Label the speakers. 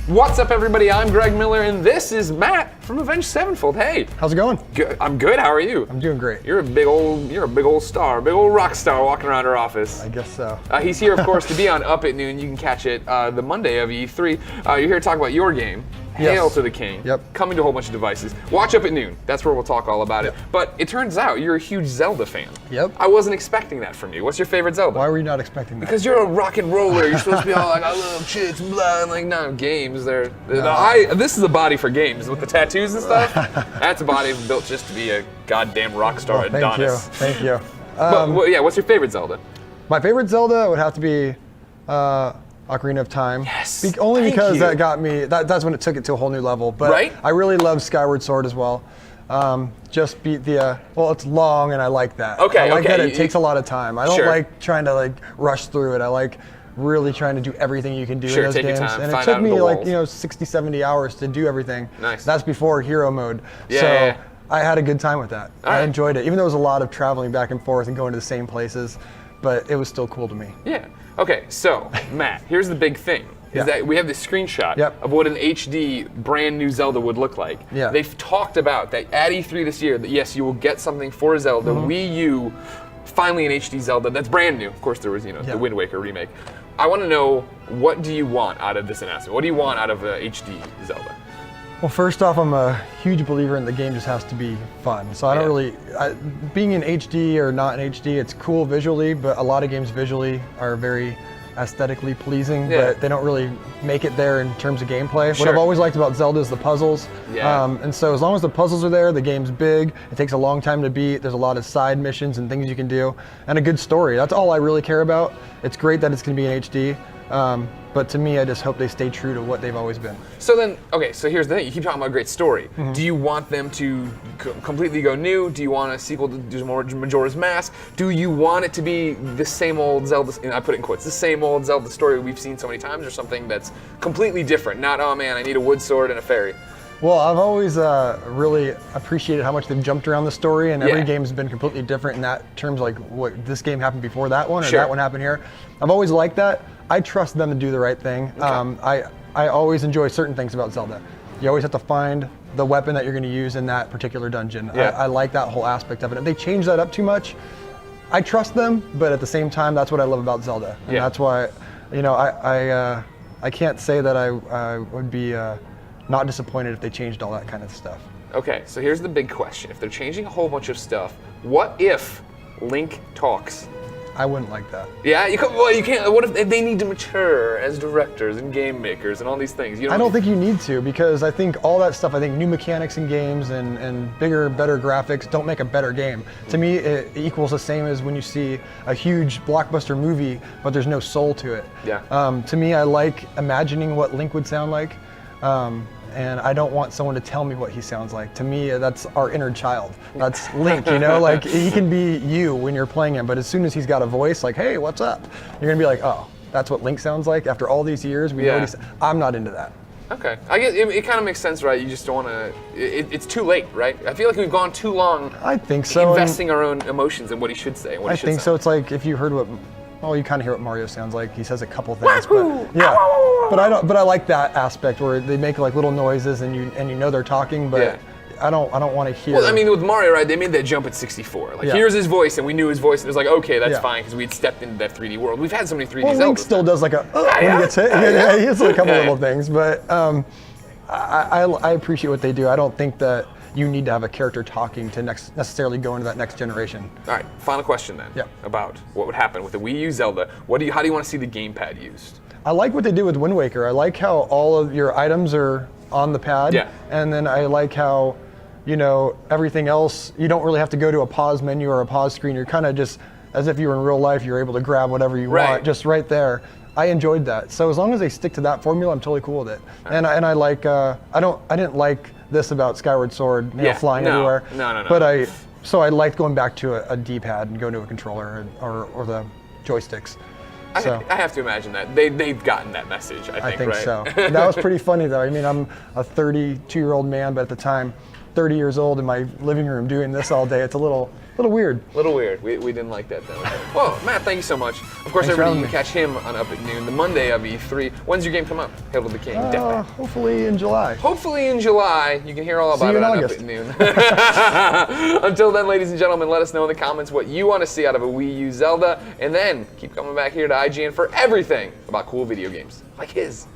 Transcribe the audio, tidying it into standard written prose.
Speaker 1: What's up, everybody? I'm Greg Miller, and this is Matt from Avenged Sevenfold. Hey,
Speaker 2: how's it going?
Speaker 1: Good. I'm good. How are you?
Speaker 2: I'm doing great.
Speaker 1: You're a big old star, big old rock star walking around our office.
Speaker 2: I guess so.
Speaker 1: He's here, of course, to be on Up at Noon. You can catch it the Monday of E3. You're here to talk about your game. Hail to the King.
Speaker 2: Yep.
Speaker 1: Coming to a whole bunch of devices. Watch Up at Noon. That's where we'll talk all about it. But it turns out you're a huge Zelda fan.
Speaker 2: Yep.
Speaker 1: I wasn't expecting that from you. What's your favorite Zelda?
Speaker 2: Why were you not expecting that?
Speaker 1: Because you're a rock and roller. You're supposed to be all like, I love chicks, blah, and like, no, games. This is a body for games with the tattoos and stuff. That's a body built just to be a goddamn rock star Adonis.
Speaker 2: Thank you.
Speaker 1: Yeah, what's your favorite Zelda?
Speaker 2: My favorite Zelda would have to be Ocarina of Time.
Speaker 1: Yes.
Speaker 2: Only because that got me. That's when it took it to a whole new level. But
Speaker 1: right?
Speaker 2: I really love Skyward Sword as well. Just beat the. Well, it's long, and I like that.
Speaker 1: Okay.
Speaker 2: I like that it takes a lot of time. I don't
Speaker 1: Sure.
Speaker 2: like trying to rush through it. I like really trying to do everything you can do in those
Speaker 1: take your
Speaker 2: games.
Speaker 1: time,
Speaker 2: And
Speaker 1: find
Speaker 2: it took
Speaker 1: out
Speaker 2: me
Speaker 1: the walls.
Speaker 2: 60, 70 hours to do everything.
Speaker 1: Nice.
Speaker 2: That's before hero mode.
Speaker 1: Yeah.
Speaker 2: So I had a good time with that.
Speaker 1: All
Speaker 2: I
Speaker 1: right.
Speaker 2: enjoyed it, even though it was a lot of traveling back and forth and going to the same places, but it was still cool to me.
Speaker 1: Yeah. Okay, so, Matt, here's the big thing. Is that we have this screenshot of what an HD brand new Zelda would look like.
Speaker 2: Yeah.
Speaker 1: They've talked about that at E3 this year, that yes, you will get something for Zelda, Wii U, finally an HD Zelda that's brand new. Of course, there was, the Wind Waker remake. I want to know, what do you want out of this announcement? What do you want out of HD Zelda?
Speaker 2: Well, first off, I'm a huge believer in the game just has to be fun. So I don't really, being in HD or not in HD, it's cool visually, but a lot of games visually are very aesthetically pleasing, but they don't really make it there in terms of gameplay.
Speaker 1: Sure.
Speaker 2: What I've always liked about Zelda is the puzzles.
Speaker 1: Yeah.
Speaker 2: And so as long as the puzzles are there, the game's big, it takes a long time to beat, there's a lot of side missions and things you can do, and a good story. That's all I really care about. It's great that it's going to be in HD, but to me, I just hope they stay true to what they've always been.
Speaker 1: So then, okay, so here's the thing. You keep talking about a great story. Do you want them to completely go new? Do you want a sequel to do more Majora's Mask? Do you want it to be the same old Zelda, and I put it in quotes, the same old Zelda story we've seen so many times, or something that's completely different? Not, oh man, I need a wood sword and a fairy.
Speaker 2: Well, I've always really appreciated how much they've jumped around the story, and every game's been completely different in that terms, like what this game happened before that one, or that one happened here. I've always liked that. I trust them to do the right thing. Okay. I always enjoy certain things about Zelda. You always have to find the weapon that you're going to use in that particular dungeon. I like that whole aspect of it. If they change that up too much, I trust them, but at the same time, that's what I love about Zelda. And that's why, I can't say that I would be not disappointed if they changed all that kind of stuff.
Speaker 1: Okay, so here's the big question. If they're changing a whole bunch of stuff, what if Link talks?
Speaker 2: I wouldn't like that.
Speaker 1: Yeah, you can't. What if they need to mature as directors and game makers and all these things?
Speaker 2: I don't think you need to, because I think all that stuff, new mechanics in games and bigger, better graphics don't make a better game. To me, it equals the same as when you see a huge blockbuster movie, but there's no soul to it.
Speaker 1: Yeah.
Speaker 2: To me, I like imagining what Link would sound like. And I don't want someone to tell me what he sounds like. To me, that's our inner child. That's Link, he can be you when you're playing him, but as soon as he's got a voice, like, hey, what's up? You're gonna be like, oh, that's what Link sounds like? After all these years, we know what I'm not into that.
Speaker 1: Okay, I guess it kind of makes sense, right? You just don't want to, it's too late, right? I feel like we've gone too long
Speaker 2: I think so.
Speaker 1: investing our own emotions in what he should say and what he should
Speaker 2: I think
Speaker 1: say.
Speaker 2: so. It's like if you heard you kind of hear what Mario sounds like. He says a couple things, but I like that aspect where they make little noises and you know they're talking, but I don't want to hear.
Speaker 1: Well, I mean, with Mario, right? They made that jump at 64. Here's his voice, and we knew his voice, and it was like, okay, that's fine because we'd stepped into that 3D world. We've had so many 3D Zeldas.
Speaker 2: Link still does when he gets hit. Yeah, he has a couple little things, but I appreciate what they do. I don't think that you need to have a character talking to necessarily go into that next generation.
Speaker 1: All right, final question then about what would happen with the Wii U Zelda. How do you want to see the gamepad used?
Speaker 2: I like what they did with Wind Waker. I like how all of your items are on the pad, and then I like how, everything else, you don't really have to go to a pause menu or a pause screen. You're kind of just, as if you were in real life, you're able to grab whatever you want just right there. I enjoyed that. So as long as they stick to that formula, I'm totally cool with it. And I like, I didn't like this about Skyward Sword, flying everywhere.
Speaker 1: No.
Speaker 2: But I liked going back to a D-pad and going to a controller or the joysticks.
Speaker 1: I have to imagine that they've gotten that message. I think right?
Speaker 2: So. That was pretty funny though. I mean, I'm a 32-year-old man, but at the time, 30 years old in my living room doing this all day. It's a little little weird.
Speaker 1: A little weird. We didn't like that though. Well, Matt, thank you so much. Of course,
Speaker 2: Thanks
Speaker 1: everybody, you can catch him on Up at Noon, the Monday of E3. When's your game come up? Hail to the King.
Speaker 2: Hopefully in July.
Speaker 1: Hopefully in July. You can hear all about it on Up at Noon. Until then, ladies and gentlemen, let us know in the comments what you want to see out of a Wii U Zelda, and then keep coming back here to IGN for everything about cool video games like his.